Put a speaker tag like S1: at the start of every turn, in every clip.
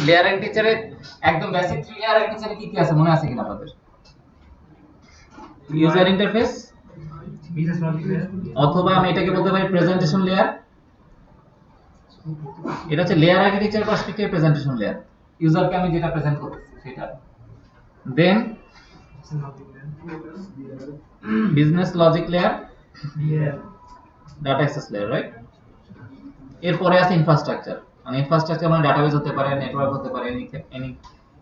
S1: Layer আর্কিটেকচারে একদম basic 3 layer আর্কিটেকচারে কি কি আছে মনে আছে কিনা আপনাদের? User interface,
S2: business logic layer,
S1: অথবা আমি এটাকে বলতে পারি প্রেজেন্টেশন লেয়ার। এটা হচ্ছে layer architecture perspective presentation layer, ইউজারকে আমি যেটা প্রেজেন্ট করতেছি সেটা। Then business logic layer, data access layer, right? এরপরে আছে ইনফ্রাস্ট্রাকচার, মানে ইনফ্রাস্ট্রাকচার মানে ডাটাবেস হতে পারে, নেটওয়ার্ক হতে পারে,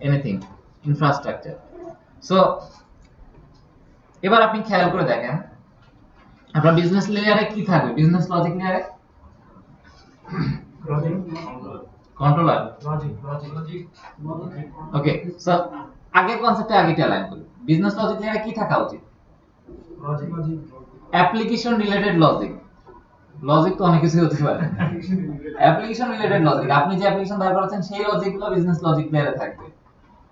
S1: এনিথিং ইনফ্রাস্ট্রাকচার। সো এবার আপনি খেয়াল করে দেখেন আপনার বিজনেস লেয়ারে কি থাকবে? বিজনেস লজিক লেয়ারে কন্ট্রোলার, ওকে। সো আগের কনসেপ্টে আগে অ্যালাইন করি। বিজনেস লজিক লেয়ারে কি থাকা উচিত? Application related logic. লজিক তো অনেক কিছু হতে পারে। অ্যাপ্লিকেশন রিলেটেড লজিক, আপনি যে অ্যাপ্লিকেশন দাঁড় করাচ্ছেন সেই লজিকগুলো বিজনেস লজিক লেয়ারে থাকবে।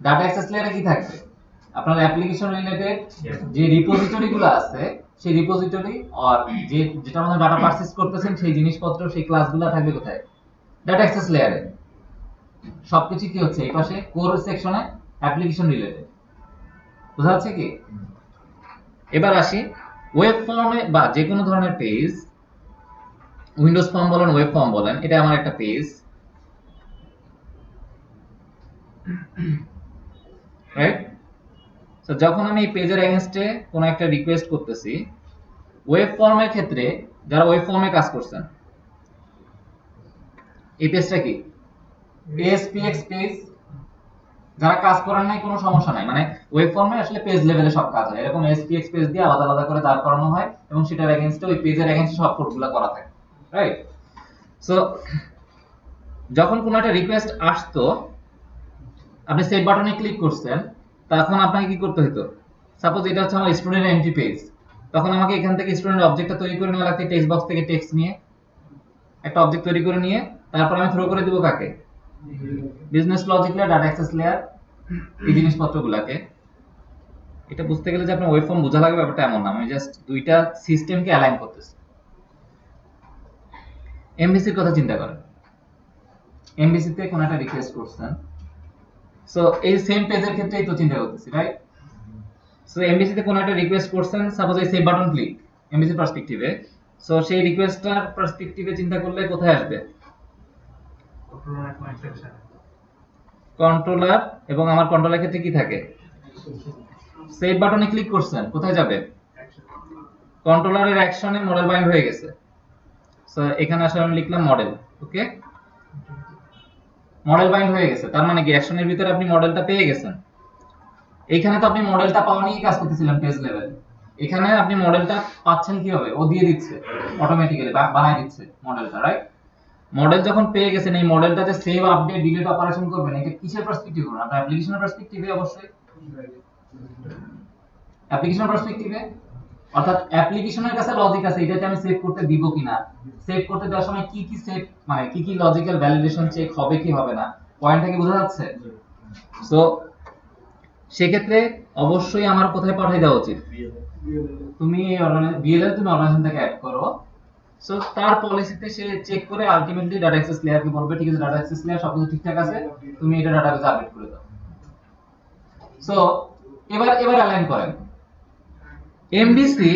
S1: ডাটা অ্যাক্সেস লেয়ারে কি থাকবে? আপনার অ্যাপ্লিকেশন রিলেটেড যে রিপোজিটরি গুলো আছে সেই রিপোজিটরি আর যেটা মধ্যে ডাটা পারচেজ করতেছেন সেই জিনিসপত্র সেই ক্লাসগুলো থাকবে কোথায়? ডাটা অ্যাক্সেস লেয়ারে। সবকিছু কি হচ্ছে এই পাশে কোর সেকশনে অ্যাপ্লিকেশন রিলেটেড। বুঝা যাচ্ছে কি? এবার আসি ওয়েব ফর্মে বা যে কোনো ধরনের পেজ, উইন্ডোজ ফর্ম বলেন ওয়েব ফর্ম বলেন, এটা আমার একটা পেজ, রাইট? সো যখন আমি এই পেজের এগেইনস্টে কোনো একটা রিকোয়েস্ট করতেছি, ওয়েব ফর্মের ক্ষেত্রে যারা ওয়েব ফর্মে কাজ করছেন এই পেজটা কি ASPX পেজ। যারা কাজ করেন নাই কোনো সমস্যা নাই, মানে ওয়েব ফর্মে আসলে পেজ লেভেলে সব কাজ হয়, এরকম ASPX পেজ দিয়ে আলাদা আলাদা করে দাঁড় করানো হয় এবং সেটার এগেইনস্টে ওই পেজের এগেইনস্টে সব কোডগুলো করা থাকে, রাইট? সো যখন কোনো একটা রিকোয়েস্ট আসতো আপনি সেভ বাটনে ক্লিক করছেন, তখন আপনাকে কি করতে হতো? সাপোজ এটা হচ্ছে আমার স্টুডেন্ট এন্ট্রি পেজ, তখন আমাকে এখান থেকে স্টুডেন্ট অবজেক্টটা তৈরি করে নেওয়া লাগবে, টেক্সট বক্স থেকে টেক্সট নিয়ে একটা অবজেক্ট তৈরি করে নিয়ে তারপর আমি থ্রো করে দিব কাকে? Business logic layer, data access layer, এই জিনিসপত্রগুলোকে। এটা বুঝতে গেলে যে আপনার ওয়েব ফর্ম বোঝা লাগবে ব্যাপারটা এমন না, আমি জাস্ট দুইটা সিস্টেমকে অ্যালাইন করতেছি। এমভিসির কথা চিন্তা করেন, এমভিসিতে কোন একটা রিকোয়েস্ট করছেন, সো এই সেম পেজের ক্ষেত্রেই তো চিন্তা করতেছি, রাইট? সো এমভিসিতে কোন একটা রিকোয়েস্ট করছেন, সাপোজ এই সেভ বাটন ক্লিক এমভিসি পার্সপেক্টিভে, সো সেই রিকোয়েস্টটার পার্সপেক্টিভে চিন্তা করলে কোথায় আসবে? কন্ট্রোলার, এবং আমার কন্ট্রোলার ক্ষেত্রে কি থাকে? সেভ বাটনে ক্লিক করছেন, কোথায় যাবে? কন্ট্রোলারের অ্যাকশনে মডেল বাইন্ড হয়ে গেছে, সো এখানে আসলে আমি লিখলাম মডেল, ওকে? মডেল বাইন্ড হয়ে গেছে, তার মানে কি অ্যাকশনের ভিতরে আপনি মডেলটা পেয়ে গেছেন। এইখানে তো আপনি মডেলটা পাওয়া নিয়ে কাজ করতেছিলেন পেজ লেভেল, এখানে আপনি মডেলটা পাচ্ছেন কিভাবে? ও দিয়ে দিচ্ছে অটোমেটিক্যালি, বানায় দিচ্ছে মডেলটা, রাইট? মডেল যখন পেয়ে গেছেন, এই মডেলটাতে সেভ আপডেট ডিলিট অপারেশন করবেন, এটা কিসের পার্সপেক্টিভ করবেন? আপনার অ্যাপ্লিকেশনের পার্সপেক্টিভে, অবশ্যই অ্যাপ্লিকেশনের পার্সপেক্টিভে। অর্থাৎ অ্যাপ্লিকেশনের কাছে লজিক আছে, এটাতে আমি সেভ করতে দিব কিনা, সেভ করতে দেওয়ার সময় কি কি সেভ, মানে কি কি লজিক্যাল ভ্যালিডেশন চেক হবে কি হবে না, পয়েন্টটা কি বোঝা যাচ্ছে? সো সেক্ষেত্রে অবশ্যই আমার কোথায় পাঠিয়ে দেওয়া উচিত? তুমি বিএলএল তুমি অর্গানাইজেশন থেকে অ্যাড করো, সো তার পলিসিতে সে চেক করে আলটিমেটলি ডাটা অ্যাক্সেস লেয়ারকে বলবে ঠিক আছে ডাটা অ্যাক্সেস লেয়ার সবকিছু ঠিকঠাক আছে, তুমি এটা ডাটাবেসে আপডেট করে দাও। সো এবার অ্যালাইন করেন এমডিসি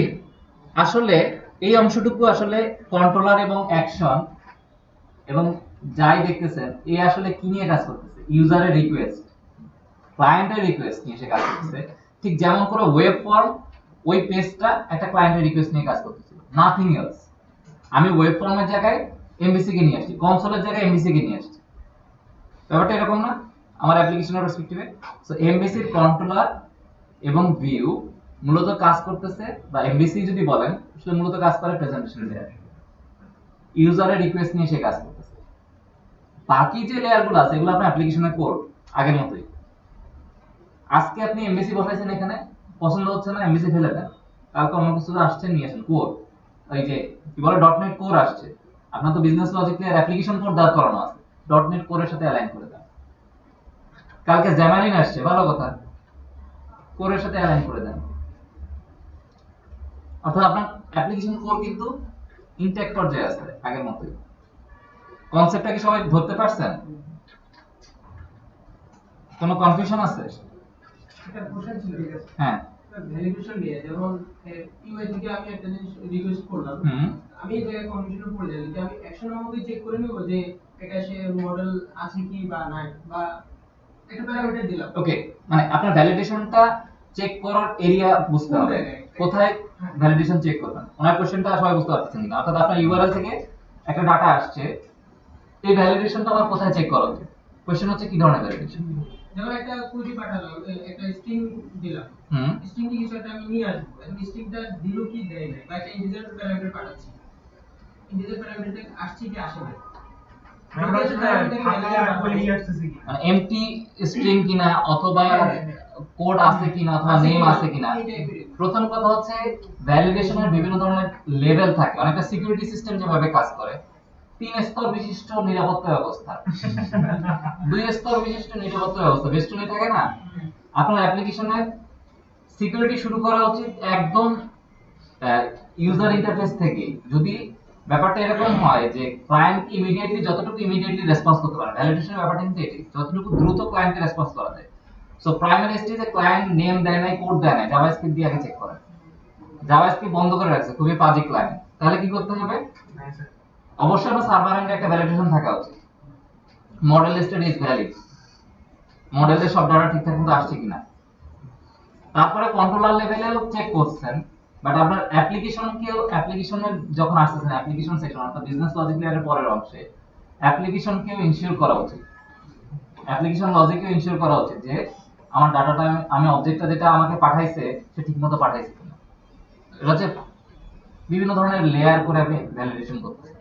S1: আসলে এই অংশটুকু আসলে কন্ট্রোলার এবং অ্যাকশন এবং যাই দেখতেছেন এই আসলে কি নিয়ে কাজ করতেছে? ইউজারের রিকোয়েস্ট, ক্লায়েন্টের রিকোয়েস্ট নিয়ে সে কাজ করতেছে। ঠিক যেমন করে ওয়েব ফর্ম ওই পেজটা একটা ক্লায়েন্টের রিকোয়েস্ট নিয়ে কাজ করতেছিল, নাথিং এলস। আমি ওয়েব ফর্মের জায়গায় এমভিসি কে নিয়ে আসছি, কনসোলের জায়গায় এমভিসি কে নিয়ে আসছি, ব্যাপারটা এরকম না আমার অ্যাপ্লিকেশনের পার্সপেক্টিভে? সো এমভিসির কন্ট্রোলার এবং ভিউ মূলত কাজ করতেছে, বা এমভিসি যদি বলেন সে মূলত কাজ করে প্রেজেন্টেশন লেয়ার, ইউজারের রিকোয়েস্ট নিয়ে সে কাজ করতেছে। বাকি যে লেয়ারগুলো আছে এগুলো আপনার অ্যাপ্লিকেশনের কোড আগের মতোই। আজকে আপনি এমভিসি বসাইছেন, এখানে পছন্দ হচ্ছে না এমভিসি ফেলে দেন, কালকে অন্য কিছু আসছে নিয়ে আসেন কোড, ওই যে কি বলে ডটনেট কোর আসছে, আপনার তো business logic layer application code দাঁড় করানো আছে, ডটনেট কোরের সাথে অ্যালাইন করে দেন। কালকে জ্যামারিন আসছে, ভালো কথা, কোরের সাথে অ্যালাইন করে দেন। অর্থাৎ আপনার অ্যাপ্লিকেশন কোর কিন্তু ইনট্যাক্ট পর্যায়ে আছে আগের মতোই। কনসেপ্টটা কি সবাই ধরতে পারছেন? কোনো কনফিউশন আছে?
S3: একটা কোশ্চেন ছিল, ঠিক আছে?
S1: হ্যাঁ।
S3: ভ্যালিডেশন নিয়ে, যেমন ইউআই থেকে আমি একটা জিনিস রিকোয়েস্ট করলাম, আমি এই জায়গায় কনফিউশনে পড়ে যাই যে আমি অ্যাকশনের মধ্যে চেক করে নেব যে এটা সে মডেল আছে কি বা নাই, বা একটা প্যারামিটার দিলাম।
S1: ওকে, মানে আপনার ভ্যালিডেশনটা চেক করার এরিয়া বুঝতে হবে, কোথায় ভ্যালিডেশন চেক করবেন। ওনার কোশ্চেনটা সবাই বুঝতে পারতেছেন কিনা, অর্থাৎ আপনার ইউআরএল থেকে একটা ডাটা আসছে, এই ভ্যালিডেশনটা আমার কোথায় চেক করা উচিত? কোশ্চেন হচ্ছে কি ধরনের ভ্যালিডেশন?
S3: যেমন একটা কোয়েরি পাঠালাম, একটা স্ট্রিং দিলাম, স্ট্রিং কি কিছু একটা আমি নিয়ে আসবো, এখন স্ট্রিংটা দিল কি দেয় নাই, বা একটা ইন্টিজার প্যারামিটার পাঠাচ্ছি, ইন্টিজার প্যারামিটার আসছে কি আসে না,
S2: আমরা সেটা ফাঁকা কোয়েরি আসতেছে কি
S1: মানে এমটি স্ট্রিং কিনা, অথবা কোড আছে কিনা, অথবা নেম আছে কিনা। প্রথম কথা হচ্ছে ভ্যালিডেশনের বিভিন্ন ধরনের লেভেল থাকে, অনেকটা সিকিউরিটি সিস্টেম যেভাবে কাজ করে, 3 স্তর বিশিষ্ট নিরাপত্তা ব্যবস্থা, 2 স্তর বিশিষ্ট নিরাপত্তা ব্যবস্থা, বেষ্টনী থাকে না। আপনার অ্যাপ্লিকেশনের সিকিউরিটি শুরু করা উচিত একদম ইউজার ইন্টারফেস থেকে। যদি ব্যাপারটা এরকম হয় যে ক্লায়েন্ট ইমিডিয়েটলি যতটুকু ইমিডিয়েটলি রেসপন্স করতে পারে, ভ্যালিডেশনের ব্যাপারটা কিন্তু এটাই, যতটুকু দ্রুত ক্লায়েন্টকে রেসপন্স করা যায়। সো প্রাইমারি স্টেজে ক্লায়েন্ট নেম দেয় নাই, কোড দেয় নাই, জাভাস্ক্রিপ্ট দিয়ে আগে চেক করেন, জাভাস্ক্রিপ্ট বন্ধ করে রাখছে, খুবই বাজে ক্লায়েন্ট, তাহলে কি করতে হবে? অবশ্যই আমার সার্ভার এন্ডে একটা ভ্যালিডেশন থাকা উচিত, মডেল স্টেট ইজ ভ্যালিড, মডেলের সব ডাটা ঠিকঠাক মতো আসছে কিনা। তারপরে কন্ট্রোলার লেভেলেও চেক করছেন, বাট আপনার অ্যাপ্লিকেশনের যখন আসতেছেন অ্যাপ্লিকেশন সেকশন অর্থাৎ বিজনেস লজিক লেয়ারের পরের অংশে, অ্যাপ্লিকেশনকেও ইনশিওর করা উচিত, অ্যাপ্লিকেশন লজিককেও ইনশিওর করা উচিত যে আমার ডাটাটা, আমি অবজেক্টটা যেটা আমাকে পাঠাইছে সে ঠিকমতো পাঠাইছে কিনা। এটা হচ্ছে বিভিন্ন ধরনের লেয়ার করে আপনি ভ্যালিডেশন করতেছেন।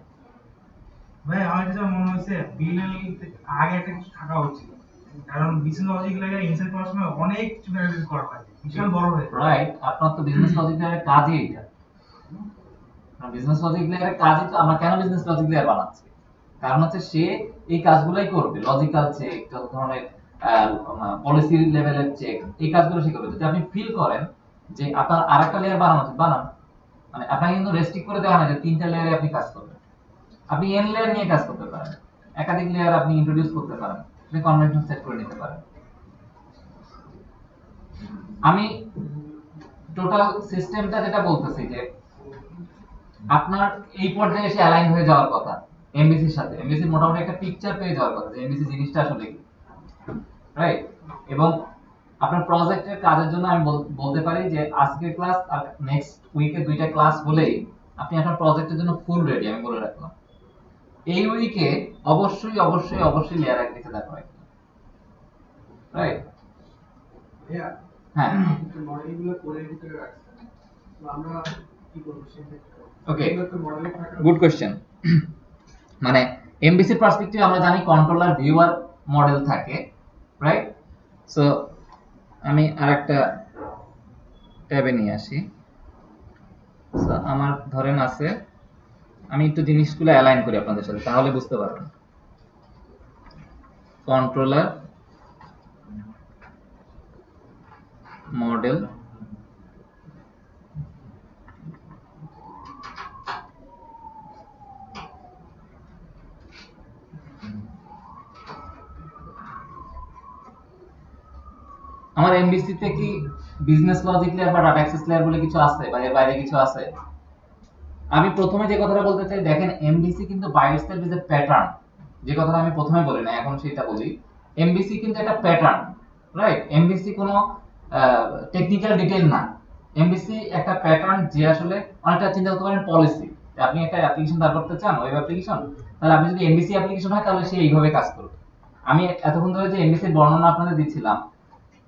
S2: ভাই আমার যেটা মনে হচ্ছে বিএলএল আগে একটা কিছু থাকা উচিত, কারণ বিজনেস লজিক লাগে ইনসাইড করার সময় অনেক কিছু ভ্যালিডেট করা হয়, বিশাল বড় হয়ে যায়।
S1: রাইট, আপনার তো বিজনেস লজিক লেয়ারের কাজই এটা। বিজনেস লজিক লেয়ারের কাজই তো, আমরা কেন বিজনেস লজিক লেয়ার বানাচ্ছি? কারণ হচ্ছে সে এই কাজগুলাই করবে, লজিক্যাল চেক, যত ধরনের পলিসি লেভেলের চেক, এই কাজগুলো সে করবে। যদি আপনি ফিল করেন যে আপনার আরেকটা লেয়ার বানানো উচিত, বানান। মানে আপনাকে কিন্তু রেস্ট্রিক্ট করে দেওয়া না যে 3টা লেয়ারে আপনি কাজ করবেন, আপনি এন লেয়ার নিয়ে কাজ করতে পারেন, একাধিক লেয়ার আপনি ইন্ট্রোডিউস করতে পারেন, আপনি কনভেনশন সেট করে নিতে পারেন। আমি টোটাল সিস্টেমটা যেটা বলতেছি যে আপনার এই পর্যায়ে এসে অ্যালাইন হয়ে যাওয়ার কথা এমবিসির সাথে, এমবিসি মোটামুটি একটা পিকচার পেয়ে যাওয়ার কথা যে এমবিসি জিনিসটা আসলে কি, রাইট। এবং আপনার প্রজেক্টের কাজের জন্য আমি বলতে পারি যে আজকের ক্লাস আর নেক্সট উইকে 2টা ক্লাস হলেই আপনি আপনার প্রজেক্টের জন্য ফুল রেডি, আমি বলে রাখলাম। এই উইকে অবশ্যই অবশ্যই অবশ্যই লেয়ার অ্যাগ্রিতে দেখা হয়, রাইট। হ্যাঁ,
S3: মডেলগুলো কোডের ভিতরে রাখছে, তো আমরা কি করব সেক্ষেত্রে?
S1: ওকে,
S3: তো মডেলে থাকা
S1: গুড কোশ্চেন। মানে এমবিসির পার্সপেক্টিভ আমরা জানি কন্ট্রোলার, ভিউয়ার, মডেল থাকে, রাইট। সো আমি আরেকটা ট্যাবে নিয়ে আসি। সো আমার ধরেন আছে, আমি একটু জিনিসগুলো অ্যালাইন করি আপনাদের সাথে, তাহলে বুঝতে পারবেন। কন্ট্রোলার, মডেল, আমার এমবিসি তে কি বিজনেস লজিক লেয়ার বা ডাটা অ্যাক্সেস লেয়ার বলে কিছু আছে, বা এর বাইরে কিছু আছে? আমি প্রথমে যে কথাটা বলতে চাই, দেখেন এমবিসি কিন্তু by itself is a pattern, যে কথাটা আমি প্রথমে বলি না এখন সেটা বলি। এমবিসি কিন্তু একটা প্যাটার্ন, রাইট। এমবিসি কোনো টেকনিক্যাল ডিটেইল না, এমবিসি একটা প্যাটার্ন যে আসলে অনেকটা চিন্তা করতে পারেন পলিসি। আপনি একটা অ্যাপ্লিকেশন দাঁড় করতে চান, ওয়েব অ্যাপ্লিকেশন, তাহলে আপনি যদি এমবিসি অ্যাপ্লিকেশন হয় তাহলে সে এইভাবে কাজ করবে। আমি এতক্ষণ ধরে যে এমবিসির বর্ণনা আপনাদের দিচ্ছিলাম,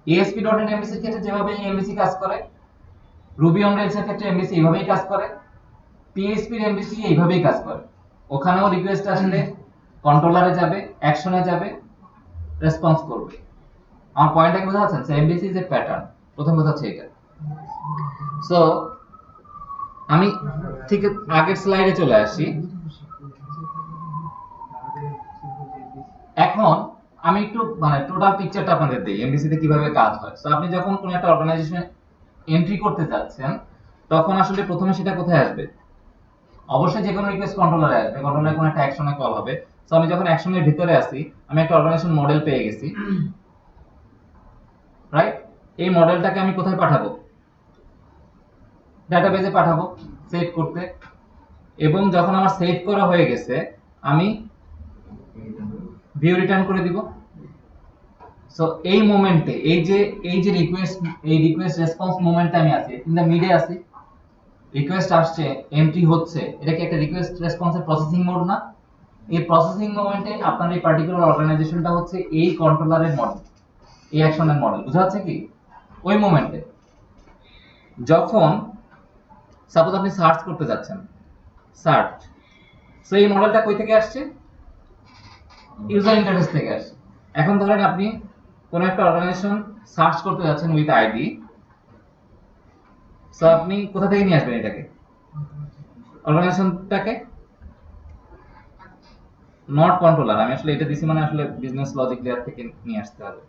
S1: ASP.NET এমবিসির ক্ষেত্রে যেভাবে এমবিসি কাজ করে, রুবি অন রেলস এর ক্ষেত্রে এমবিসি এইভাবেই কাজ করে, PHP এর এমবিসি এইভাবেই কাজ করে। ওখানেও রিকোয়েস্ট আসলে কন্ট্রোলারে যাবে, অ্যাকশনে যাবে, রেসপন্স করবে। আমার পয়েন্টটা কি বুঝতে পারছেন? So MBC is a pattern, প্রথম কথা হচ্ছে এটা। সো আমি ঠিক আগের স্লাইডে চলে আসি। এখন আমি একটু মানে টোটাল পিকচারটা আপনাদের দেই এমবিসি তে কিভাবে কাজ হয়। সো আপনি যখন কোন একটা অর্গানাইজেশনে এন্ট্রি করতে যাচ্ছেন, তখন আসলে প্রথমে সেটা কোথায় আসবে? অবশ্যই যে কোনো রিকোয়েস্ট কন্ট্রোলারে আসবে, কন্ট্রোলারে কোনো একটা অ্যাকশনে কল হবে। সো আমি যখন অ্যাকশনের ভিতরে আছি, আমি একটা অর্গানাইজেশন মডেল পেয়ে গেছি, রাইট? এই মডেলটাকে আমি কোথায় পাঠাবো? ডাটাবেজে পাঠাবো সেভ করতে, এবং যখন আমার সেভ করা হয়ে গেছে আমি ভিউ রিটার্ন করে দিব। সো এই মোমেন্টে এই যে রিকোয়েস্ট রেসপন্স মোমেন্টে আমি আছি, ইন দা মিডে আছি, রিকোয়েস্ট আসছে, এন্ট্রি হচ্ছে, এটা কি একটা রিকোয়েস্ট রেসপন্সের প্রসেসিং মোড না? এই প্রসেসিং মোমেন্টে আপনার এই পার্টিকুলার অর্গানাইজেশনটা হচ্ছে এই কন্ট্রোলারের মডেল, এই অ্যাকশনের মডেল, বুঝা যাচ্ছে কি? ওই মোমেন্টে যখন সাপোজ আপনি সার্চ করতে যাচ্ছেন, সার্চ, সো এই মডেলটা কই থেকে আসছে? ইউজার ইন্টারফেস থেকে আসছে। এখন ধরেন আপনি কোন একটা অর্গানাইজেশন সার্চ করতে যাচ্ছেন উইথ আইডি, সো আপনি কোথা থেকে নিয়ে আসবেন এটাকে, অর্গানাইজেশনটাকে? নট কন্ট্রোলার, আমি আসলে এটা দিছি মানে আসলে বিজনেস লজিক লেয়ার থেকে নিয়ে আসতে হবে।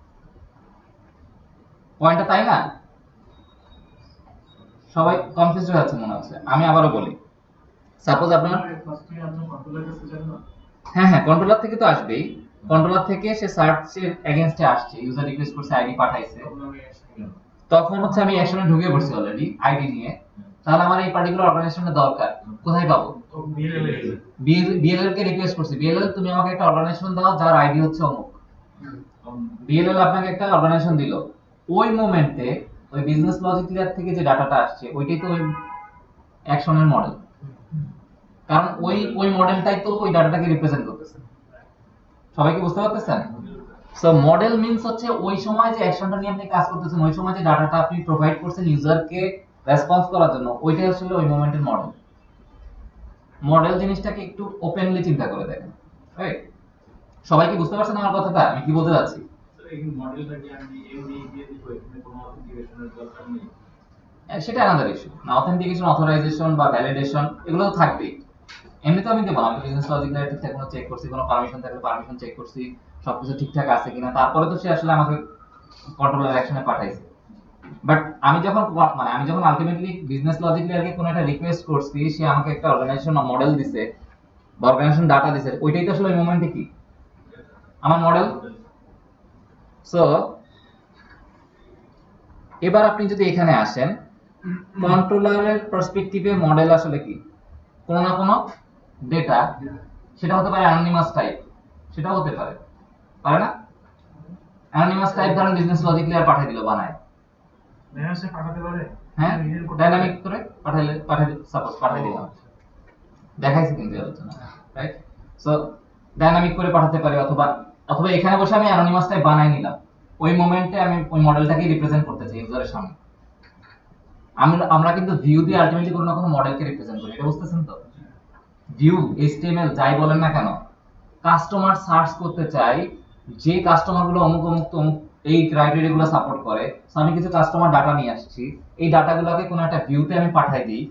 S1: পয়েন্টটা তাই না? সবাই কনফিউজ হয়ে যাচ্ছে মনে হচ্ছে। আমি আবারও বলি, সাপোজ আপনার হ্যাঁ কন্ট্রোলার থেকে তো আসবেই, কন্ট্রোলার থেকে সে সার্চের এগেইনস্টে আসছে, ইউজার রিকোয়েস্ট করছে, আইডি পাঠাইছে, তখন হচ্ছে আমি অ্যাকশনে ঢুকে পড়ছি অলরেডি আইডি নিয়ে। তাহলে আমার এই পার্টিকুলার অর্গানাইজেশনের দরকার, কোথায় পাবো? বিএলএল কে রিকোয়েস্ট করছি, বিএলএল তুমি আমাকে একটা অর্গানাইজেশন দাও যার আইডি হচ্ছে অমুক। বিএলএল আপনাকে একটা অর্গানাইজেশন দিল, ওই মোমেন্টে ওই বিজনেস লজিক লেয়ার থেকে যে ডাটাটা আসছে ওইটাই তো ওই অ্যাকশনের মডেল, কারণ ওই মডেলটাই তো ওই ডাটাটাকে রিপ্রেজেন্ট করতেছে। সবাই কি বুঝতে পারতেছেন? সো মডেল মিন্স হচ্ছে ওই সময় যে অ্যাকশনটা নিয়ে আপনি কাজ করতেছেন, ওই সময় যে ডাটাটা আপনি প্রোভাইড করছেন ইউজারকে রেসপন্স করার জন্য, ওইটাই আসলে ওই মোমেন্টের মডেল। মডেল জিনিসটাকে একটু ওপেনলি চিন্তা করে দেখেন, রাইট? সবাই কি বুঝতে পারছেন আমার কথাটা আমি কি বলতে যাচ্ছি? সেটা আলাদা ইস্যু না, অথেন্টিকেশন, অথরাইজেশন বা ভ্যালিডেশন এগুলো তো থাকবেই। এমনিতে আমি দেবো, আমি বিজনেস লজিক লেয়ার ঠিকঠাক কোনো চেক করছি, কোনো পারমিশন থাকলে পারমিশন চেক করছি, সবকিছু ঠিকঠাক আছে কিনা, তারপরে তো সে আসলে আমাকে কন্ট্রোলার অ্যাকশনে পাঠাইছে। বাট আমি যখন আলটিমেটলি বিজনেস লজিক লেয়ারকে কোনো একটা রিকোয়েস্ট করছি, সে আমাকে একটা অর্গানাইজেশন মডেল দিছে বা অর্গানাইজেশন ডাটা দিছে, ওইটাই তো আসলে ওই মোমেন্টে কি আমার মডেল। সো এবার আপনি যদি এখানে আসেন, কন্ট্রোলারের পার্সপেক্টিভে মডেল আসলে কি? কোনো না কোনো ডেটা, সেটা হতে পারে অ্যানোনিমাস টাইপ, সেটাও হতে পারে, পারে না? অ্যানোনিমাস টাইপ ধরেন বিজনেস লজিক লেয়ার পাঠিয়ে দিল বানায়,
S2: পাঠাতে পারে,
S1: হ্যাঁ ডাইনামিক করে সাপোজ পাঠিয়ে দিলাম, দেখাইছি কিন্তু আলোচনা, রাইট? সো ডাইনামিক করে পাঠাতে পারি, অথবা এখানে বসে আমি অ্যানোনিমাস টাইপ বানাই নিলাম, ওই মোমেন্টে আমি ওই মডেলটাকে রিপ্রেজেন্ট করতে চাই ইউজারের সামনে। আমরা কিন্তু ভিউ দিয়ে আলটিমেটলি কোনো না কোনো মডেলকে রিপ্রেজেন্ট করি, এটা বুঝতেছেন তো? ভিউ, এইচটিএমএল যাই বলেন না কেন, কাস্টমার সার্চ করতে চাই যে কাস্টমারগুলো অমুক এই ক্রাইটেরিয়াগুলো সাপোর্ট করে। সো আমি কিছু কাস্টমার ডাটা নিয়ে আসছি, এই ডাটাগুলোকে কোনো একটা ভিউতে আমি পাঠাই দিই।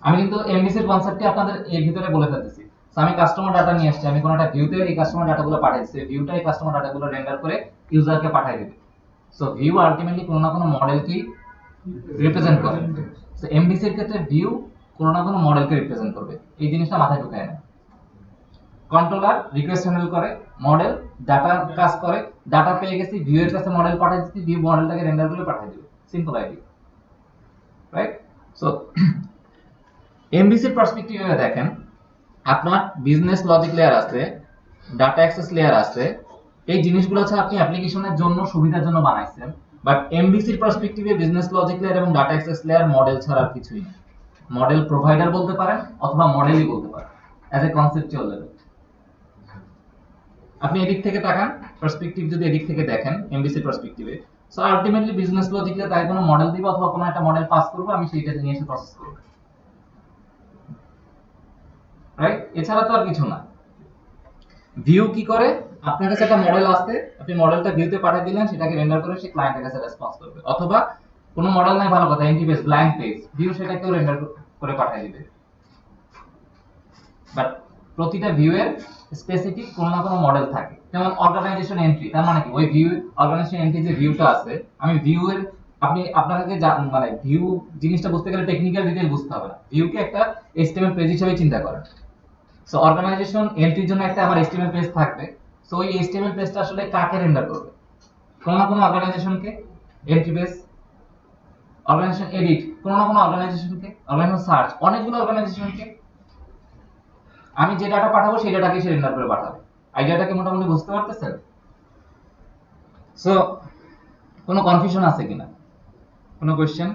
S1: আমি কিন্তু এমডিসির কনসেপ্টটি আপনাদের এর ভিতরে বলে ফেলতেছি। সো আমি কাস্টমার ডাটা নিয়ে আসছি, আমি কোনো একটা ভিউতে এই কাস্টমার ডাটাগুলো পাঠাই দিচ্ছি, ভিউটা এই কাস্টমার ডাটাগুলো রেন্ডার করে ইউজারকে পাঠাই দিবে। সো ভিউ আলটিমেটলি কোনো না কোনো মডেলকেই রিপ্রেজেন্ট করে। সো এমডিসির ক্ষেত্রে ভিউ কোনো না কোনো মডেলকে রিপ্রেজেন্ট করবে, এই জিনিসটা মাথায় ঢুকায় না। কন্ট্রোলার রিকোয়েস্ট হ্যান্ডেল করে, মডেল ডাটা কাজ করে, ডাটা পেয়ে গেছি, ভিউ এর কাছে মডেল পাঠিয়ে দিচ্ছি, ভিউ মডেলটাকে রেন্ডার করে পাঠিয়ে দিবে, সিম্পল আইডিয়া, রাইট? সো এমডিসির পার্সপেক্টিভে দেখেন, আপনার বিজনেস লজিক লেয়ার আছে, ডাটা অ্যাক্সেস লেয়ার আছে, এই জিনিসগুলো হচ্ছে আপনি অ্যাপ্লিকেশনের জন্য সুবিধার জন্য বানাইছেন। বাট এমডিসির পার্সপেক্টিভে বিজনেস লজিক লেয়ার এবং ডাটা অ্যাক্সেস লেয়ার মডেল ছাড়া আর কিছুই না। মডেল প্রোভাইডার বলতে পারেন অথবা মডেলই বলতে পারেন, অ্যাজ এ কনসেপচুয়াল লেভেল। আপনি এদিক থেকে তাকান, পার্সপেক্টিভ যদি এদিক থেকে দেখেন এমডিসির পার্সপেক্টিভে, so ultimately business logic layer তাই কোনো মডেল দিব অথবা কোনো একটা মডেল পাস করব, আমি সেইটা নিয়ে এসে প্রসেস করব, রাইট? এছাড়া তো আর কিছু না। ভিউ কি করে? আপনার কাছে একটা মডেল আছে, আপনি মডেলটা ভিউতে পাঠিয়ে দিলেন, সেটাকে রেন্ডার করে সে ক্লায়েন্টের কাছে রেসপন্স করবে, অথবা কোনো মডেল নাই, ভালো কথা, এমটি বেস ব্ল্যাঙ্ক পেজ, ভিউ সেটাকেও রেন্ডার করে পাঠিয়ে দিবে। বাট প্রতিটা ভিউ এর স্পেসিফিক কোনো না কোনো মডেল থাকে, যেমন অর্গানাইজেশন এন্ট্রি, তার মানে কি ওই ভিউ অর্গানাইজেশন এন্ট্রি যে ভিউটা আছে, আমি ভিউ এর আপনাকে মানে ভিউ জিনিসটা বুঝতে গেলে টেকনিক্যাল ডিটেইল বুঝতে হবে না, ভিউকে একটা HTML পেজ হিসেবে চিন্তা করেন। সো অর্গানাইজেশন এন্ট্রির জন্য একটা আমার HTML পেজ থাকবে। সো এই HTML পেজটা আসলে কাকে রেন্ডার করবে? কোনো না কোনো অর্গানাইজেশনকে। এন্ট্রি পেজ, অর্গানাইজেশন এডিট, কোনো না কোনো অর্গানাইজেশনকে, অর্গানাইজেশন সার্চ, অনেকগুলো অর্গানাইজেশনকে। আমি যে ডাটা পাঠাবো সেই ডাটাকে সে রেন্ডার করে পাঠাবে। আইডিয়াটাকে মোটামুটি বুঝতে পারতেছেন? সো কোনো কনফিউশন আছে কিনা, কোনো question?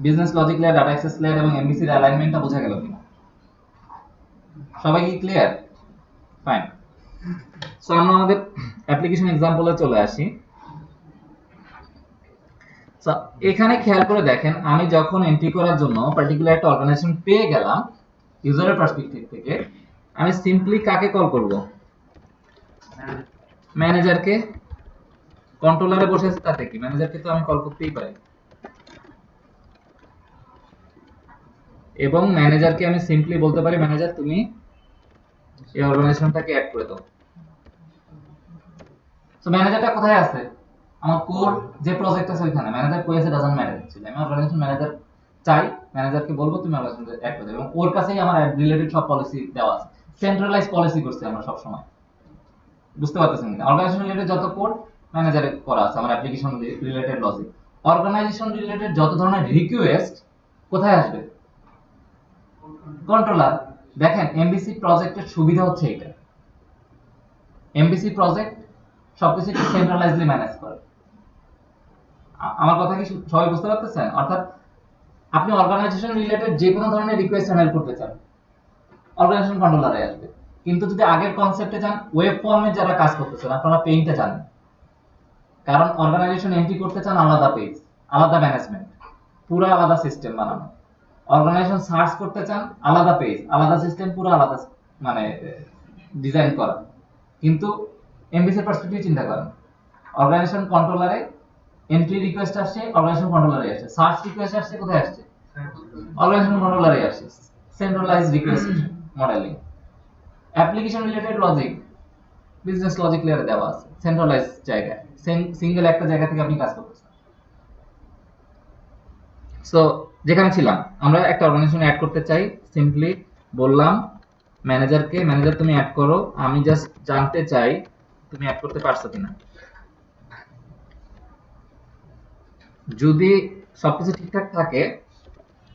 S1: Business logic layer, data access layer এবং এমবিসির অ্যালাইনমেন্টটা বোঝা গেল কিনা? সবাই কি ক্লিয়ার? ফাইন। সো আমরা আমাদের অ্যাপ্লিকেশন এক্সাম্পলে চলে আসি। সো এখানে খেয়াল করে দেখেন, আমি যখন এন্ট্রি করার জন্য পার্টিকুলার একটা অর্গানাইজেশন পেয়ে গেলাম ইউজারের পার্সপেক্টিভ থেকে, আমি সিম্পলি কাকে কল করব? ম্যানেজারকে। কন্ট্রোলারে বসে আছে তাতে কি, ম্যানেজারকে তো আমি কল করতেই পারি। এবং ম্যানেজারকে আমি সিম্পলি বলতে পারি, ম্যানেজার তুমি এই অর্গানাইজেশনটাকে অ্যাড করে দাও। সো ম্যানেজারটা কোথায় আছে? আমার কোর যে প্রজেক্ট আছে ওইখানে। ম্যানেজার কই আছে ডাজন্ট ম্যাটার। অ্যাকচুয়ালি আমি অর্গানাইজেশন ম্যানেজার চাই, ম্যানেজারকে বলবো তুমি অর্গানাইজেশন অ্যাড করে দাও, এবং ওর কাছেই আমার রিলেটেড সব পলিসি দেওয়া আছে। সেন্ট্রালাইজ পলিসি করছি আমরা সব সময়। বুঝতে পারতেছেন কিনা? অর্গানাইজেশন রিলেটেড যত কোড ম্যানেজারে করা আছে, আমার application related logic. Organisation related যত ধরনের রিকোয়েস্ট কোথায় আসবে? কন্ট্রোলার। দেখেন এমবিসি প্রজেক্টের সুবিধা হচ্ছে এটা, এমবিসি প্রজেক্ট সবকিছু সেন্ট্রালাইজলি ম্যানেজ করে। আমার কথা কি সবাই বুঝতে পারতেছেন? অর্থাৎ আপনি অর্গানাইজেশন রিলেটেড যে কোনো ধরনের রিকোয়েস্ট হ্যান্ডেল করতে চান, অর্গানাইজেশন কন্ট্রোলারে আসবে। কিন্তু যদি আগের কনসেপ্টে যান, ওয়েব ফর্মে যারা কাজ করতেছেন আপনারা পেইন্টে জানেন, কারণ অর্গানাইজেশন এন্ট্রি করতে চান আলাদা পেজ, আলাদা ম্যানেজমেন্ট, পুরো আলাদা সিস্টেম বানানো। অর্গানাইজেশন সার্চ করতে চান আলাদা পেজ, আলাদা সিস্টেম, পুরো আলাদা মানে ডিজাইন করা। কিন্তু এমবিসির পার্সপেক্টিভ চিন্তা করেন, অর্গানাইজেশন কন্ট্রোলারে এন্ট্রি রিকোয়েস্ট আসছে, অর্গানাইজেশন কন্ট্রোলারে আসছে। সার্চ রিকোয়েস্ট আসছে কোথায় আসছে? অর্গানাইজেশন কন্ট্রোলারে আসছে। Centralise request modelling. Application related logic business logic লেয়ারে দেওয়া আছে, সেন্ট্রালাইজ জায়গায়, সিঙ্গেল একটা জায়গা থেকে আপনি কাজ করতেছেন। সো যেখানে ছিলাম, আমরা একটা অর্গানাইজেশন অ্যাড করতে চাই, সিম্পলি বললাম ম্যানেজারকে, ম্যানেজার তুমি অ্যাড করো। আমি জাস্ট জানতে চাই তুমি অ্যাড করতে পারছো কিনা। যদি সবকিছু ঠিকঠাক থাকে,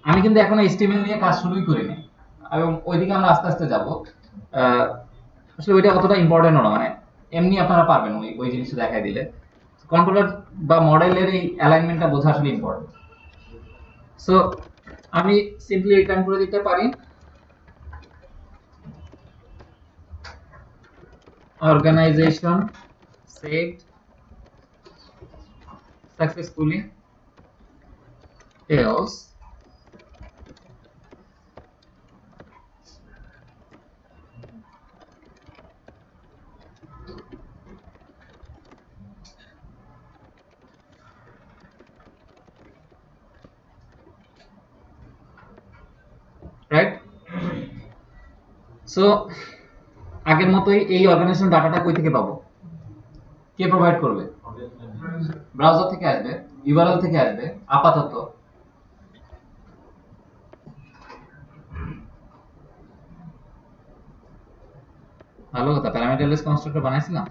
S1: আমি কিন্তু এখনো HTML নিয়ে কাজ শুরুই করিনি, এবং ওইদিকে আমরা আস্তে আস্তে যাব। আসলে ওইটা অতটা ইম্পর্টেন্ট না, মানে এমনি আপনারা পারবেন ওই জিনিসটা দেখাই দিলে। কন্ট্রোলার বা মডেলের এই অ্যালাইনমেন্টটা বোঝা আসলে ইম্পর্টেন্ট। সো আমি সিম্পলি রিটার্ন করে দিতে পারি অর্গানাইজেশন saved successfully else right. So আগের মতোই এই অর্গানাইজেশন ডাটাটা কই থেকে পাবো? কে প্রোভাইড করবে? ব্রাউজার থেকে আসবে, ইউআরএল থেকে আসবে আপাতত। ভালো কথা, প্যারামিটারলেস কনস্ট্রাক্টর বানাইছিলাম।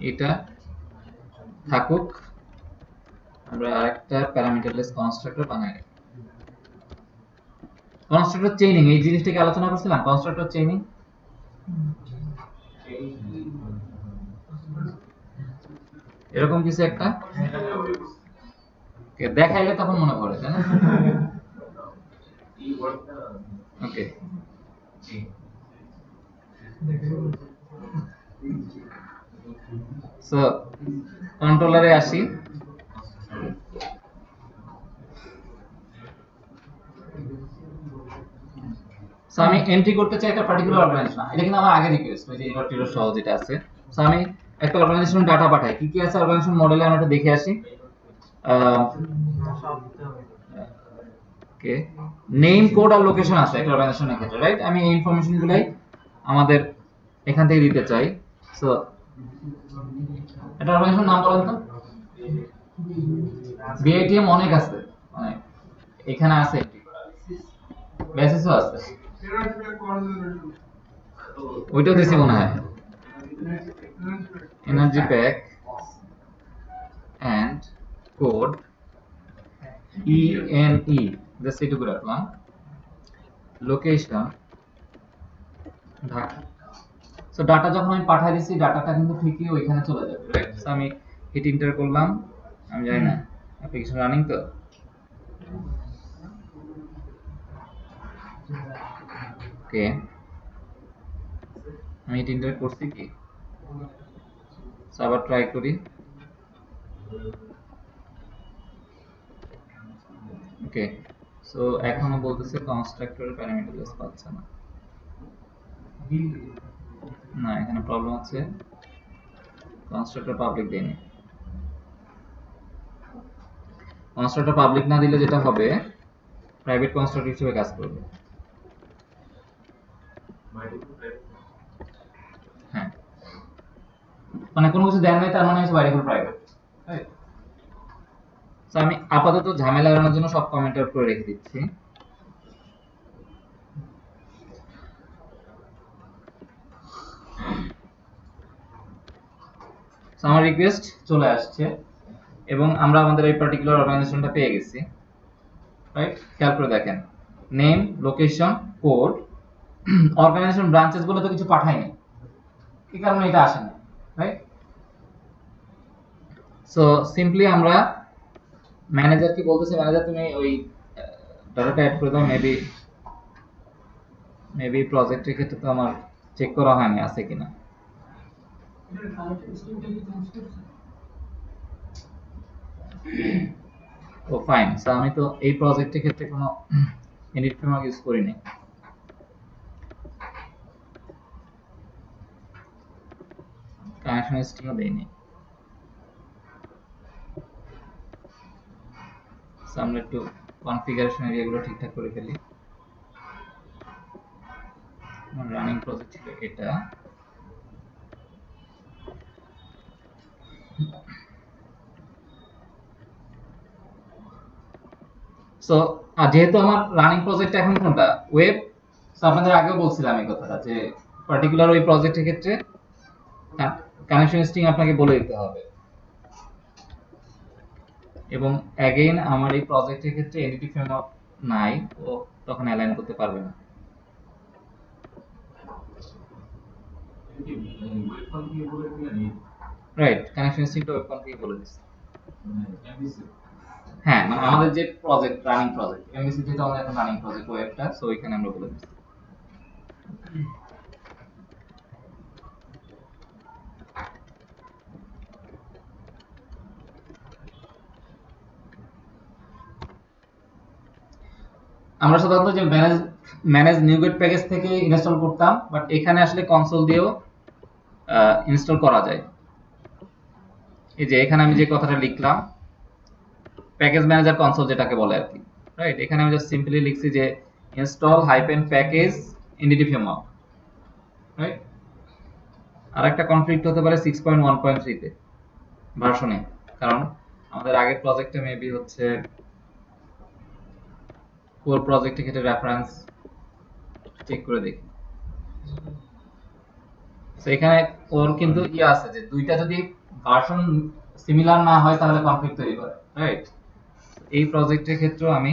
S1: এটা থাকুক, আমরা আরেকটা প্যারামিটারলেস কনস্ট্রাক্টর বানাই। কনস্ট্রাক্টর চেইনিং, এই জিনিসটাকে আলোচনা করছিলাম, কনস্ট্রাক্টর চেইনিং। এরকম কিছু একটা দেখাইলে তখন মনে পড়ে, তাই না? ওকে, সো কন্ট্রোলারে আসি। সো আমি এন্ট্রি করতে চাই একটা পার্টিকুলার অর্গানাইজেশন, এটা কিন্তু আমার আগে রিকোয়েস্ট, ওই যে এরর টিরর সহ যেটা আছে। সো আমি একটা অর্গানাইজেশনের ডাটা পাঠাই, কি কি আছে অর্গানাইজেশন মডেলে আমরা একটু দেখে আসি। ওকে, নেম, কোড আর লোকেশন আছে একটা অর্গানাইজেশনের ক্ষেত্রে, রাইট? আমি এই ইনফরমেশনগুলাই আমাদের এখান থেকে দিতে চাই। সো এটা অর্গানাইজেশন নাম বলেন তো। বিআইটিএম অনেক আছে, অনেক এখানে আছে, বেসিসও আছে, ওইটাও দিছি মনে হয়। Energy pack and code ENE, just এটুকু রাখলাম। লোকেশন ঢাকা। সো ডাটা যখন আমি পাঠিয়ে দিছি, ডাটাটা কিন্তু ঠিকই ওইখানে চলে যাবে, রাইট? সো আমি হিট এন্টার করলাম, আমি জানি না অ্যাপ্লিকেশন রানিং তো, ওকে আমি হিট এন্টার করছি কি, সো আবার ট্রাই করি। ওকে, সো এখনো বলতেছে কনস্ট্রাক্টরের প্যারামিটারলেস পাচ্ছে না। না, এখানে প্রবলেম আছে, কনস্ট্রাক্টর পাবলিক দেয়নি। কনস্ট্রাক্টর পাবলিক না দিলে যেটা হবে, প্রাইভেট কনস্ট্রাক্টর হিসেবে কাজ করবে। হ্যাঁ, মানে কোনো কিছু দেন নাই তার মানে হচ্ছে by default private, right? So আমি আপাতত ঝামেলা এড়ানোর জন্য সব কমেন্ট আউট করে রেখে দিচ্ছি। সো আমার রিকোয়েস্ট চলে আসছে এবং আমরা আমাদের এই পার্টিকুলার অর্গানাইজেশনটা পেয়ে গেছি, রাইট? খেয়াল করে দেখেন, name, location, code, organisation branches বলে তো কিছু পাঠাইনি, কি কারণে এটা আসে না, রাইট? সো সিম্পলি আমরা ম্যানেজারকে বলতেছি, ম্যানেজার তুমি ওই ডাটাটা অ্যাড করে দাও। মেবি প্রজেক্টের ক্ষেত্রে তো আমার চেক করা হয়নি আছে কিনা।
S3: এটার কানেকশন স্ট্রিমটা কি চেঞ্জ করছে?
S1: ও ফাইন, সো আমি তো এই প্রজেক্টের ক্ষেত্রে কোনো এডিট ফ্রেমওয়ার্ক ইউজ করিনি। কানেকশন স্ট্রিমও দেইনি। সো আমরা একটু কনফিগারেশন এরিয়াগুলো ঠিকঠাক করে ফেলি। আমার রানিং প্রজেক্ট ছিল এটা, সো যেহেতু আমার রানিং প্রজেক্ট এখন কোনটা, ওয়েব, সো আপনাদের আগেও বলছিলাম এই কথাটা যে পার্টিকুলার ওই প্রজেক্টের ক্ষেত্রে কানেকশন স্ট্রিং আপনাকে বলে দিতে হবে। এবং অ্যাগেইন আমার এই প্রজেক্টের ক্ষেত্রে এনটিটি ফ্রেমওয়ার্ক নাই, ও তখন অ্যালাইন করতে পারবে না। রাইট, কানেকশন স্ট্রিংটা ওয়েব কনফিগ বলে দিচ্ছে। হ্যাঁ, মানে আমাদের যে প্রজেক্ট, রানিং প্রজেক্ট এমবিসি, যেটা আমাদের এখন রানিং প্রজেক্ট ওয়েবটা, সো এখানে আমরা বলে দিচ্ছি। আমরা সাধারণত যে ম্যানেজ নিউগেট প্যাকেজ থেকে ইনস্টল করতাম, বাট এখানে আসলে কনসোল দিয়েও ইনস্টল করা যায়। এই যে এখানে আমি যে কথাটা লিখলাম, প্যাকেজ ম্যানেজার কনসোল যেটাকে বলে আর কি, রাইট? এখানে আমি জাস্ট সিম্পলি লিখছি যে install -package entity framework, right? আর একটা কনফ্লিক্ট হতে পারে 6.1.3 তে ভার্সনে, কারণ আমাদের আগের প্রজেক্টে মেবি হচ্ছে কোর প্রজেক্টের ক্ষেত্রে রেফারেন্স চেক করে দেখি। সো এখানে ওর কিন্তু আছে যে দুইটা যদি ভার্সন সিমিলার না হয় তাহলে কনফ্লিক্ট তৈরি করে, রাইট? এই প্রজেক্টের ক্ষেত্রেও আমি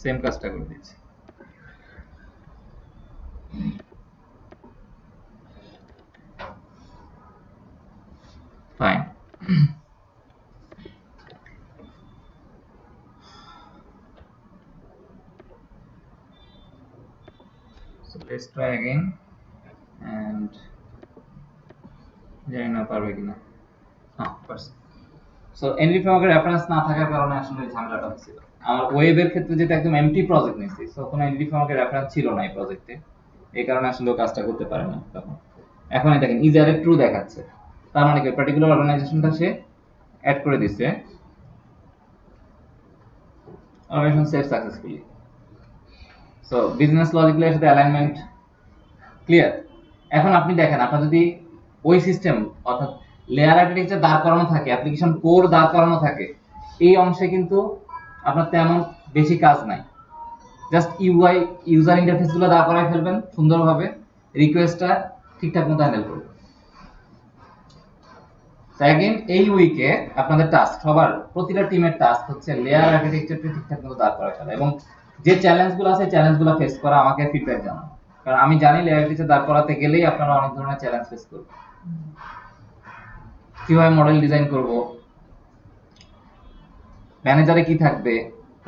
S1: সেম কাজটা করে দিচ্ছি। Fine, so let's try again and জানি না পারবে কিনা। হ্যাঁ, পারছি। সো এনটিটি ফ্রেমওয়ার্কের রেফারেন্স না থাকার কারণে আসলে ঝামেলাটা হচ্ছিল। আমার ওয়েবের ক্ষেত্রে যেটা একদম এমটি প্রজেক্ট নিয়েছি, সো কোনো এনটিটি ফ্রেমওয়ার্কের রেফারেন্স ছিল না এই প্রজেক্টে, এই কারণে আসলে কাজটা করতে পারে না তখন। এখন দেখেন ইজারে ট্রু দেখাচ্ছে, তার মানে কি পার্টিকুলার অর্গানাইজেশনটা সে অ্যাড করে দিচ্ছে, organization save successfully. So business logically সাথে অ্যালাইনমেন্ট ক্লিয়ার। এখন আপনি দেখেন, আপনার যদি ওই সিস্টেম অর্থাৎ লেয়ার আর্কিটেকচার দাঁড় করানো থাকে, অ্যাপ্লিকেশন কোর দাঁড় করানো থাকে, এই অংশে কিন্তু আপনার তেমন বেশি কাজ নাই। জাস্ট ইউআই ইউজার ইন্টারফেস গুলো দাঁড় করায় ফেলবেন সুন্দরভাবে, রিকোয়েস্টটা ঠিকঠাক মতো হ্যান্ডেল করবেন। সেকেন্ড, এই উইকে আপনাদের টাস্ক, সবার প্রতিটা টিমের টাস্ক হচ্ছে লেয়ার আর্কিটেকচারটা ঠিকঠাক মতো দাঁড় করায় ফেলা, এবং যে চ্যালেঞ্জগুলো আছে চ্যালেঞ্জগুলো ফেস করা, আমাকে ফিডব্যাক জানানো। কারণ আমি জানি লেয়ার আর্কিটেকচার দাঁড় করাতে গেলেই আপনারা অনেক ধরনের চ্যালেঞ্জ ফেস করবেন। কিভাবে মডেল ডিজাইন করব, ম্যানেজারে কি থাকবে,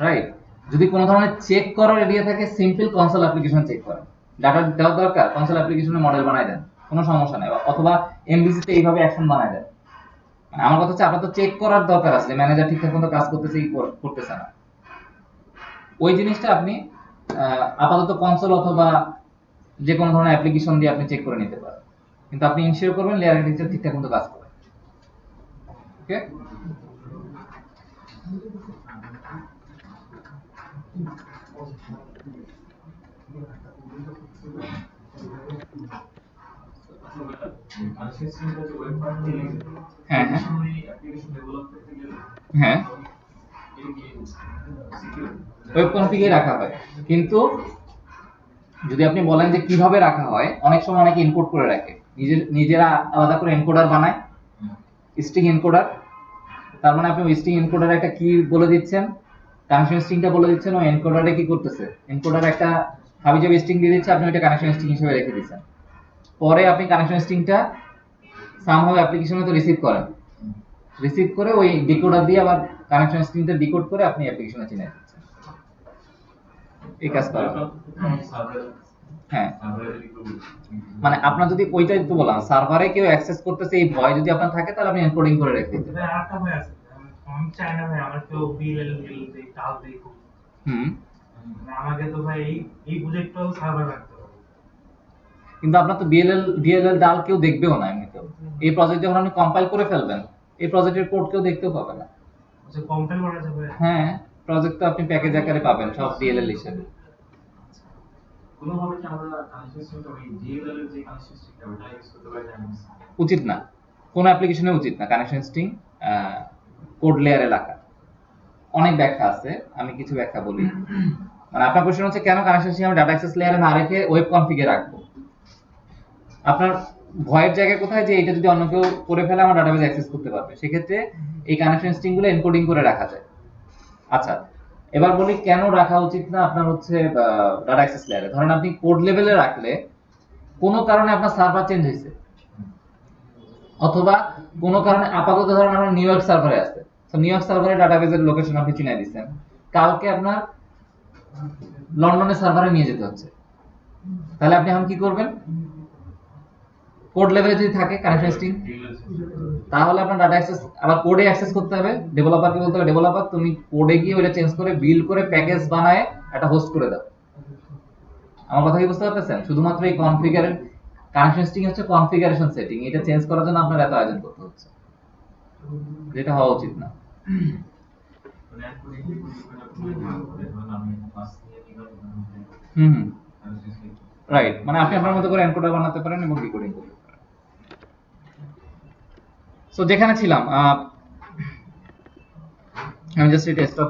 S1: রাইট? যদি কোনো ধরনের চেক করার এরিয়া থাকে, সিম্পল কনসোল অ্যাপ্লিকেশন চেক করেন। ডাটা দেওয়ার দরকার, কনসোল অ্যাপ্লিকেশনে মডেল বানায় দেন, কোনো সমস্যা নেই। অথবা এমভিসি তে এইভাবে অ্যাকশন বানায় দেন। মানে আমার কথা হচ্ছে, আপনার তো চেক করার দরকার আছে, ম্যানেজার ঠিকঠাক মতো কাজ করতেছে কি করতেছে না। ওই জিনিসটা আপনি আপাতত কনসোল অথবা যে কোনো ধরনের অ্যাপ্লিকেশন দিয়ে আপনি চেক করে নিতে পারেন, কিন্তু আপনি ইনশিওর করবেন লেয়ার আর্কিটেকচার ঠিকঠাক মতো কাজ করে। ওকে, হ্যাঁ হ্যাঁ হ্যাঁ, ওয়েব কনফিগে রাখা হয়, কিন্তু যদি আপনি বলেন যে কিভাবে রাখা হয়, অনেক সময় অনেকে ইনপুট করে রাখে, নিজেরা আলাদা করে এনকোডার বানায়, স্ট্রিং এনকোডার। তার মানে আপনি ওই স্ট্রিং এনকোডারে একটা কি বলে দিচ্ছেন, কানেকশন স্ট্রিংটা বলে দিচ্ছেন, ওই এনকোডারে কি করতেছে, এনকোডারে একটা হাবিজাবি স্ট্রিং দিয়ে দিচ্ছে, আপনি ওইটা কানেকশন স্ট্রিং হিসেবে রেখে দিচ্ছেন। পরে আপনি কানেকশন স্ট্রিংটা সামহাউ অ্যাপ্লিকেশনে তো রিসিভ করেন, রিসিভ করে ওই ডিকোডার দিয়ে আবার কানেকশন স্ট্রিংটা ডিকোড করে আপনি অ্যাপ্লিকেশনে চিনে দিচ্ছেন। এই কাজ করা হয়। হ্যাঁ, মানে আপনার যদি ওইটাই তো বললাম, সার্ভারে কেউ অ্যাক্সেস করতেছে এই ভয় যদি আপনার থাকে, তাহলে আপনি এনকোডিং করে রেখে দিতে
S2: ভাই আরেকটা ভয় আছে, আমি চাই না ভাই আমার কেউ বিএলএল দেই টাল দেই খুব। মানে আমাকে তো ভাই এই প্রজেক্টটাও সার্ভার রাখতে হবে।
S1: কিন্তু আপনার তো ডিএলএল ডাল কেউ দেখবেও না এমনিতেও। এই প্রজেক্ট যখন আপনি কম্পাইল করে ফেলবেন, এই প্রজেক্টের কোড কেউ দেখতেও পাবে না।
S2: আচ্ছা, কম্পাইল করা যাবে?
S1: হ্যাঁ, প্রজেক্ট তো আপনি প্যাকেজ আকারে পাবেন সব ডিএলএল হিসেবে।
S4: কোনোভাবে কি আমরা কানেকশন সিস্টেমটা ওই ডিএলএল এর যে কানেকশন সিস্টেমটা ওটা ইউজ করতে পারি না?
S1: উচিত না, কোন অ্যাপ্লিকেশনে উচিত না কানেকশন স্ট্রিং কোড লেয়ারে রাখা। অনেক ব্যাখ্যা আছে, আমি কিছু ব্যাখ্যা বলি। মানে আপনার কোশ্চেন হচ্ছে কেন কানেকশন স্ট্রিং আমি ডাটা অ্যাক্সেস লেয়ারে না রেখে ওয়েব কনফিগে রাখবো। আপনার ভয়ের জায়গা কোথায়, যে এটা যদি অন্য কেউ করে ফেলে আমার ডাটাবেজ অ্যাক্সেস করতে পারবে, সেক্ষেত্রে এই কানেকশন স্ট্রিং গুলো এনকোডিং করে রাখা যায়। আচ্ছা, এবার বলি কেন রাখা উচিত না আপনার হচ্ছে ডাটা অ্যাক্সেস লেয়ারে। ধরেন আপনি কোড লেভেলে রাখলে কোনো কারণে আপনার সার্ভার চেঞ্জ হয়েছে, অথবা কোনো কারণে আপাতত ধরেন আপনার নিউ ইয়র্ক সার্ভারে আছে, তো নিউ ইয়র্ক সার্ভারে ডাটাবেজের লোকেশন আপনি চিনাই দিচ্ছেন, কালকে আপনার লন্ডনের সার্ভারে নিয়ে যেতে হচ্ছে, তাহলে আপনি এখন কি করবেন? কোড লেভেলে যদি থাকে কানেকশন স্ট্রিং, তাহলে আপনার ডাটা অ্যাক্সেস আবার কোডে অ্যাক্সেস করতে হবে, ডেভেলপারকে বলতে হবে ডেভেলপার তুমি কোডে গিয়ে ওটা চেঞ্জ করে বিল্ড করে প্যাকেজ বানায় একটা হোস্ট করে দাও। আমার কথা কি বুঝতে পারতেছেন? শুধুমাত্র এই কনফিগারের কানেকশন স্ট্রিং হচ্ছে কনফিগারেশন সেটিং, এটা চেঞ্জ করার জন্য আপনার এত আয়োজন করতে হচ্ছে, যেটা হওয়া উচিত না।
S4: মানে এখন এই পরিকল্পনা করে ধরুন আমি পাস নিয়ে কিভাবে
S1: হুম, রাইট, মানে আপনি আপনার মতো করে এনকোডার বানাতে পারেন এবং ডিকোডিং করতে পারেন। সো যেখানে ছিলাম, আমি জাস্ট এটা স্টপ